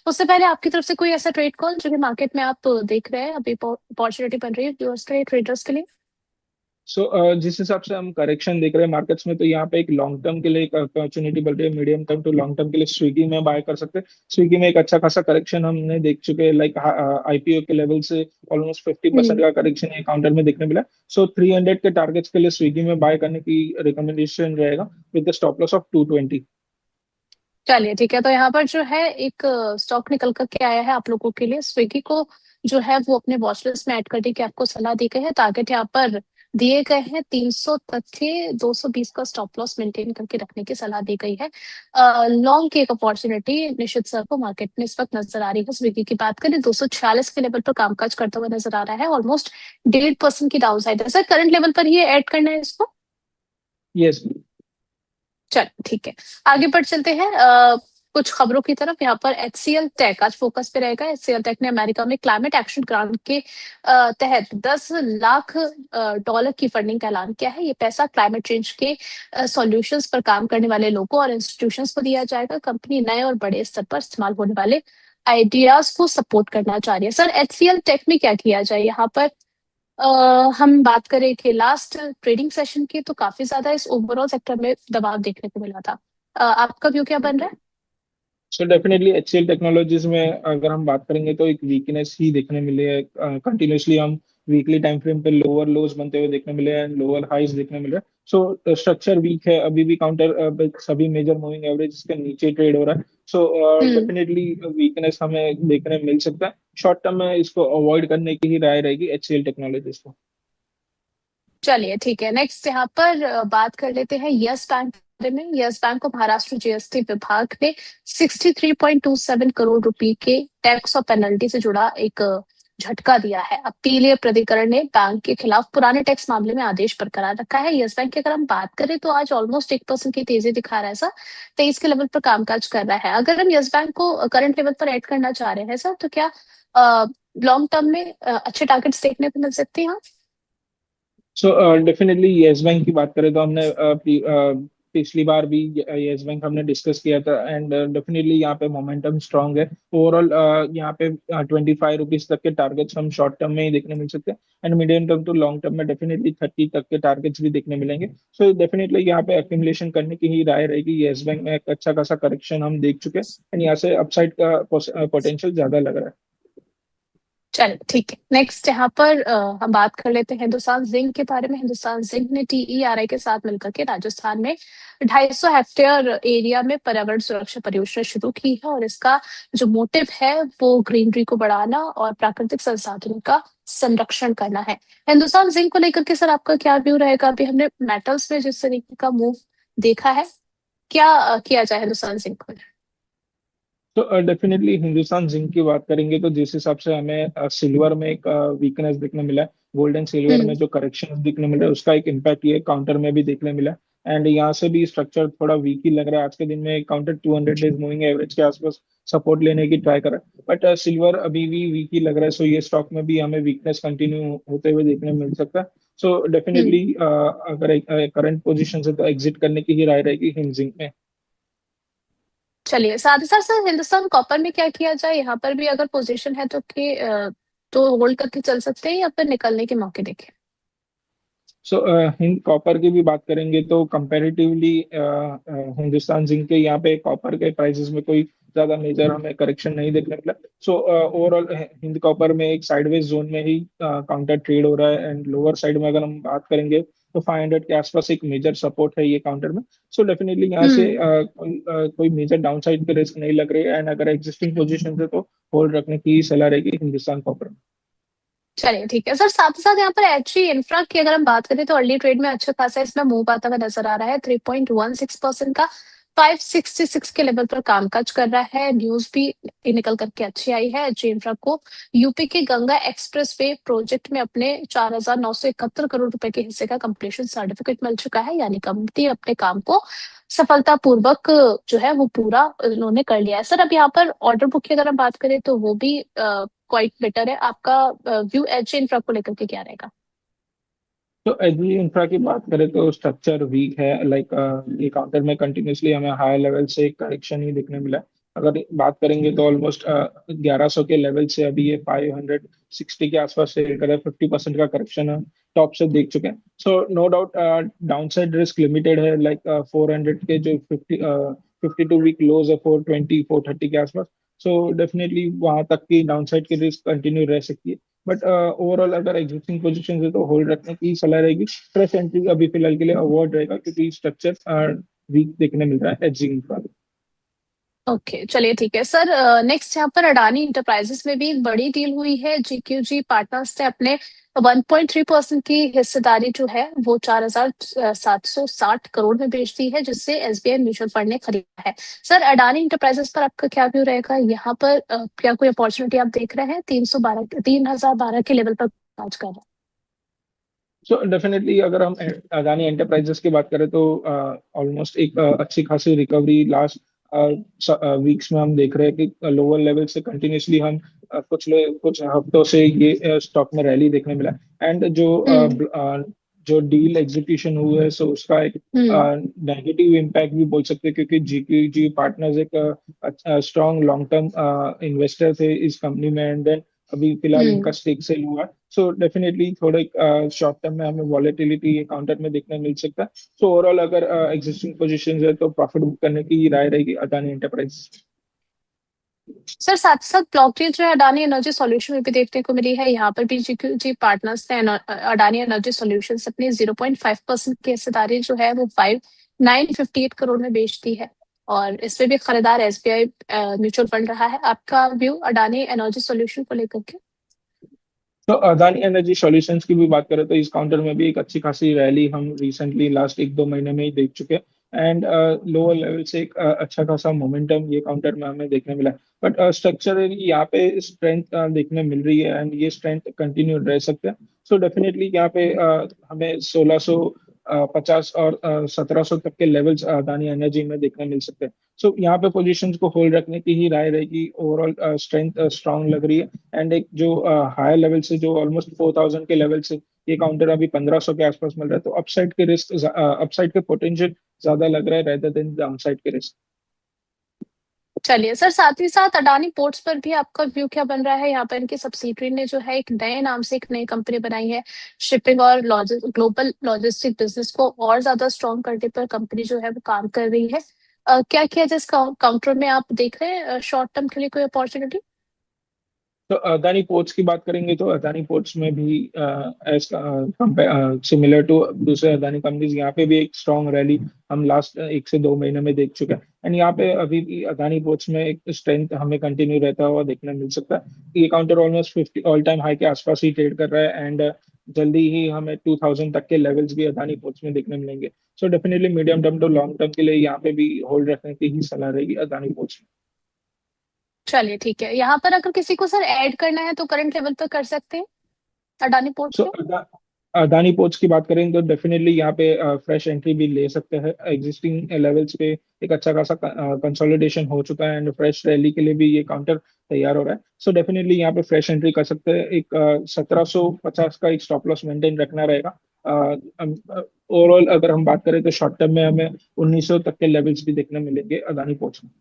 उससे पहले आपकी तरफ से कोई ऐसा ट्रेड कॉल जो कि मार्केट में आप देख रहे हैं अभी अपॉर्चुनिटी बन रही है व्यूअर्स के लिए, ट्रेडर्स के लिए? सो जिस हिसाब से हम करेक्शन देख रहे हैं मार्केट्स में, तो यहाँ पे एक लॉन्ग टर्म के लिए एक अपॉर्चुनिटी बन रही है, medium term to long term के लिए स्विगी में बाय कर सकते हैं। स्विगी में एक अच्छा खासा करेक्शन हमने देख चुके हैं, लाइक आईपीओ के लेवल से ऑलमोस्ट 50% हम्म। का करेक्शन ये काउंटर में देखने मिला। सो 300 के टारगेट्स के लिए स्विगी में बाय करने की रिकमेंडेशन रहेगा, with the stop loss of 220। चलिए ठीक है, तो यहाँ पर जो है एक स्टॉक निकल कर के आया है आप लोगों के लिए। स्विगी को जो है वो अपने वॉच लिस्ट में ऐड करने की आपको सलाह दी गई है। टारगेट यहाँ पर दिए गए हैं 300 तक के, 220 का स्टॉप लॉस मेंटेन करके रखने की सलाह दी गई है। लॉन्ग की एक अपॉर्चुनिटी निश्चित सर को मार्केट में इस वक्त नजर आ रही है। स्विगी की बात करें 246 के लेवल पर कामकाज करता हुआ नजर आ रहा है, ऑलमोस्ट 1.5% की डाउन साइड है सर। करंट लेवल पर ये ऐड करना है इसको? यस। चल ठीक है, आगे बढ़ चलते हैं कुछ खबरों की तरफ। यहाँ पर HCL टेक आज फोकस पे रहेगा। HCL टेक ने अमेरिका में क्लाइमेट एक्शन ग्रांट के तहत 10 लाख डॉलर की फंडिंग का ऐलान किया है। ये पैसा क्लाइमेट चेंज के सॉल्यूशंस पर काम करने वाले लोगों और इंस्टीट्यूशंस को दिया जाएगा। कंपनी नए और बड़े स्तर पर इस्तेमाल होने वाले आइडियाज को सपोर्ट करना चाह रही है। सर HCL टेक में क्या किया जाए यहाँ पर? हम बात करें कि लास्ट ट्रेडिंग सेशन की, तो काफी ज्यादा इस ओवरऑल सेक्टर में दबाव देखने को मिला था। आपका व्यू क्या बन रहा है? सो डेफिनेटली एचसीएल टेक्नोलॉजीज में अगर हम बात करेंगे तो एक वीकनेस ही देखने मिले है। कंटिन्यूसली हम वीकली टाइम फ्रेम पे लोअर लोज बनते हुए देखने मिले हैं, लोअर हाइज देखने मिले हैं। सो स्ट्रक्चर वीक है अभी भी, काउंटर सभी मेजर मूविंग एवरेज के नीचे ट्रेड हो रहा है। सो हम्म। डेफिनेटली वीकनेस हमें देखने मिल सकता है। शॉर्ट टर्म में इसको अवॉइड करने की ही राय रहेगी एचसीएल टेक्नोलॉजीज को। चलिए ठीक है, नेक्स्ट यहाँ पर बात कर लेते हैं यस बैंक के बारे में। यस बैंक को महाराष्ट्र जीएसटी विभाग ने 63.27 करोड़ रुपए के टैक्स और पेनल्टी से जुड़ा एक झटका दिया है। अपीलीय प्राधिकरण ने बैंक के खिलाफ पुराने टैक्स मामले में आदेश बरकरार रखा है। यस बैंक की अगर हम बात करें तो आज ऑलमोस्ट 1% की तेजी दिखा रहा है सर, 23 के लेवल पर कामकाज कर रहा है। अगर हम यस बैंक को करंट लेवल पर ऐड करना चाह रहे हैं सर, तो क्या लॉन्ग टर्म में अच्छे टारगेट्स देखने को मिल सकते हैं? सो डेफिनेटली येस बैंक की बात करें तो हमने पिछली बार भी येस बैंक हमने डिस्कस किया था, एंड डेफिनेटली यहाँ पे मोमेंटम स्ट्रांग है। ओवरऑल यहाँ पे 25 रुपीज तक के टारगेट्स हम शॉर्ट टर्म में ही देखने मिल सकते हैं, and medium term to long term में डेफिनेटली 30 तक के टारगेट्स भी देखने मिलेंगे। सो डेफिनेटली यहाँ पे एक्यूमुलेशन करने की ही राय रहेगी। येस बैंक में एक अच्छा खासा करेक्शन हम देख चुके हैं, एंड यहाँ से अपसाइड का पोटेंशियल ज्यादा लग रहा है। चलो ठीक है, नेक्स्ट यहाँ पर हम बात कर लेते हैं हिंदुस्तान जिंक के बारे में। हिंदुस्तान जिंक ने TERI के साथ मिलकर के राजस्थान में 250 हेक्टेयर एरिया में पर्यावरण सुरक्षा परियोजना शुरू की है, और इसका जो मोटिव है वो ग्रीनरी को बढ़ाना और प्राकृतिक संसाधनों का संरक्षण करना है। हिंदुस्तान जिंक को लेकर के सर आपका क्या व्यू रहेगा? अभी हमने मेटल्स में जिस तरीके का मूव देखा है, क्या किया जाए हिंदुस्तान जिंक पर? तो डेफिनेटली हिंदुस्तान जिंक की बात करेंगे तो जिस हिसाब से हमें सिल्वर में एक वीकनेस देखने मिला है, गोल्ड एंड सिल्वर हम्म। में जो करेक्शन देखने मिला है उसका एक इम्पैक्ट ये काउंटर में भी देखने मिला है। एंड यहाँ से भी स्ट्रक्चर थोड़ा वीक ही लग रहा है। आज के दिन में काउंटर 200 डेज मूविंग एवरेज के आसपास सपोर्ट लेने की ट्राई कर रहा है, बट सिल्वर अभी भी वीक ही लग रहा है। सो ये स्टॉक में भी हमें वीकनेस कंटिन्यू होते हुए देखने मिल सकता है। सो हम्म। डेफिनेटली अगर करंट पोजिशन से तो एग्जिट करने की ही राय रहेगी हिंद जिंक में। चलिए, साथ ही साथ सर हिंदुस्तान कॉपर में क्या किया जाए? यहाँ पर भी अगर पोजीशन है तो कि तो होल्ड करके चल सकते हैं या फिर निकलने के मौके देखें? सो हिंद कॉपर की भी बात करेंगे तो कंपैरेटिवली हिंदुस्तान जिंक के यहाँ पे कॉपर के प्राइसेस में कोई ज्यादा मेजर हमें करेक्शन नहीं देखने मिला। सो ओवरऑल हिंद कॉपर में एक साइडवेज जोन में ही काउंटर ट्रेड हो रहा है, एंड लोअर साइड में अगर हम बात करेंगे तो 500 के आसपास एक मेजर सपोर्ट है ये काउंटर में। सो डेफिनेटली यहाँ से हम्म। कोई मेजर डाउनसाइड पे रिस्क नहीं लग रही है, एंड अगर एग्जिस्टिंग पोजीशन है तो होल्ड रखने की सलाह रहेगी हिंदुस्तान कॉपर में। चलिए ठीक है सर, साथ ही साथ यहाँ पर HG इंफ्रा की अगर हम बात करें तो अर्ली ट्रेड में अच्छा खासा इसमें मूव आता हुआ नजर आ रहा है। 3.16% का 566 के लेवल पर कामकाज कर रहा है। न्यूज भी निकल करके अच्छी आई है। HG इंफ्रा को यूपी के गंगा एक्सप्रेस वे प्रोजेक्ट में अपने 4,971 करोड़ रुपए के हिस्से का कंप्लीशन सर्टिफिकेट मिल चुका है, यानी कंपनी अपने काम को सफलतापूर्वक जो है वो पूरा उन्होंने कर लिया है। सर अब यहाँ पर ऑर्डर बुक की अगर हम बात करें तो वो भी क्वाइट बेटर है। आपका व्यू एच इंफ्रा को लेकर के क्या रहेगा? तो एग्री इंफ्रा की बात करें तो स्ट्रक्चर वीक है, लाइक ये काउंटर में कंटिन्यूसली हमें हाई लेवल से करेक्शन ही देखने मिला है। अगर बात करेंगे तो ऑलमोस्ट 1100 के लेवल से अभी ये 560 के आसपास ट्रेड कर रहा है। 50% का करेक्शन है, टॉप से देख चुके हैं। So no doubt downside risk limited है, लाइक 400 के जो 52 वीक लोज है 420 430 के आसपास। सो डेफिनेटली वहां तक की डाउनसाइड की रिस्क कंटिन्यू रह सकती है। बट ओवरऑल अगर एग्जिस्टिंग पोजीशन है तो होल्ड रखने की सलाह रहेगी। फ्रेश एंट्री अभी फिलहाल के लिए अवॉइड रहेगा, क्योंकि स्ट्रक्चर वीक देखने मिल रहा है एचजी का। ओके, चलिए ठीक है सर। नेक्स्ट यहाँ पर अडानी इंटरप्राइजेस में भी एक बड़ी डील हुई है। जीक्यूजी पार्टनर्स ने अपने 1.3% की हिस्सेदारी जो है वो 4,760 करोड़ में बेच दी है, जिससे एसबीआई म्यूचुअल फंड ने खरीदा है। सर, अडानी इंटरप्राइजेस पर आपका क्या व्यू रहेगा यहाँ पर? क्या कोई अपॉर्चुनिटी आप देख रहे हैं? 3,012 के लेवल पर आज कर रहा सो डेफिनेटली अगर हम अदानी एंटरप्राइजेस की बात करें तो ऑलमोस्ट एक अच्छी खासी रिकवरी लास्ट वीक्स में हम देख रहे हैं कि लोअर लेवल से कंटिन्यूसली हम कुछ हफ्तों से ये स्टॉक में रैली देखने मिला। एंड है। जो डील एग्जीक्यूशन हुआ है, सो उसका एक हम्म। नेगेटिव इम्पैक्ट भी बोल सकते हैं, क्योंकि जीक्यूजी पार्टनर्स एक स्ट्रॉन्ग लॉन्ग टर्म इन्वेस्टर थे इस कंपनी में। एंड देन अभी फिलहाल इनका हम्म। स्टेक सेल हुआ। सो डेफिनेटली थोड़े शॉर्ट टर्म में हमें वॉलेटिलिटी ये काउंटर में देखने मिल सकता है। सो ओवरऑल अगर एग्जिस्टिंग पोजीशन है तो प्रॉफिट बुक करने की राय रहेगी अदानी एंटरप्राइज। सर, साथ साथ ब्लॉकचेन जो है अडानी एनर्जी सॉल्यूशन में भी देखने को मिली है। यहाँ पर भी जीक्यूजी पार्टनर्स ने अडानी एनर्जी सॉल्यूशन अपनी 0.5% की हिस्सेदारी जो है वो 5,958 करोड़ में बेच दी है। और इसमें भी खरीदार एसबीआई म्यूचुअल फंड रहा है। आपका व्यू अडानी एनर्जी सॉल्यूशन को लेकर के? तो अदानी एनर्जी सॉल्यूशंस की भी बात करें तो इस काउंटर में भी एक अच्छी खासी रैली हम रिसेंटली लास्ट एक दो महीने में ही देख चुके हैं। एंड लोअर लेवल से एक अच्छा खासा मोमेंटम ये काउंटर में हमें देखने मिला है। बट स्ट्रक्चरली यहाँ पे स्ट्रेंथ देखने मिल रही है, एंड ये स्ट्रेंथ कंटिन्यू रह सकते हैं। सो डेफिनेटली यहाँ पे हमें 1650 और 1700 तक के लेवल्स अदानी एनर्जी में देखने मिल सकते हैं। सो यहाँ पे पोजीशंस को होल्ड रखने की ही राय रहेगी। ओवरऑल स्ट्रेंथ स्ट्रांग लग रही है। एंड एक जो हायर लेवल से जो ऑलमोस्ट 4000 के लेवल से ये काउंटर अभी 1500 के आसपास मिल रहा है, तो अपसाइड के पोटेंशियल ज्यादा लग रहा है रेदर देन डाउनसाइड के रिस्क। चलिए सर, साथ ही साथ अडानी पोर्ट्स पर भी आपका व्यू क्या बन रहा है? यहाँ पर इनकी सब्सिडरी ने जो है एक नए नाम से एक नई कंपनी बनाई है। शिपिंग और ग्लोबल लॉजिस्टिक बिजनेस को और ज्यादा स्ट्रॉन्ग करने पर कंपनी जो है वो काम कर रही है। क्या किया जाए इस काउंटर में? आप देख रहे हैं शॉर्ट टर्म के लिए कोई अपॉर्चुनिटी? तो अदानी पोर्ट्स की बात करेंगे तो अदानी पोर्ट्स में भी एज सिमिलर टू दूसरे अदानी कंपनीज, यहाँ पे भी एक स्ट्रॉन्ग रैली हम लास्ट 1 से 2 महीने में देख चुके हैं। एंड यहाँ पे अभी भी अदानी पोर्ट्स में एक स्ट्रेंथ हमें कंटिन्यू रहता हुआ देखने मिल सकता है। ये counter almost 50 all time high के आसपास ही ट्रेड कर रहा है। एंड जल्दी ही हमें 2000 तक के लेवल्स भी अदानी पोर्ट्स में देखने मिलेंगे। So definitely medium term to long term के लिए यहाँ पे भी होल्ड रखने की ही सलाह रहेगी अदानी पोर्ट्स। चलिए ठीक है। यहाँ पर अगर किसी को सर ऐड करना है तो करंट लेवल पर कर सकते हैं अडानी पोर्ट्स सो पे। अदानी पोर्ट्स की बात करें तो डेफिनेटली यहाँ पे फ्रेश एंट्री भी ले सकते हैं। एग्जिस्टिंग लेवल्स पे एक अच्छा खासा कंसोलिडेशन हो चुका है, एंड फ्रेश रैली के लिए भी ये काउंटर तैयार हो रहा है। सो डेफिनेटली यहाँ पे फ्रेश एंट्री कर सकते हैं। एक 1750 का एक स्टॉप लॉस मेंटेन रखना रहेगा। ओवरऑल अगर हम बात करें तो शॉर्ट टर्म में हमें 1900 तक के लेवल्स भी देखने मिलेंगे अदानी पोर्ट्स में।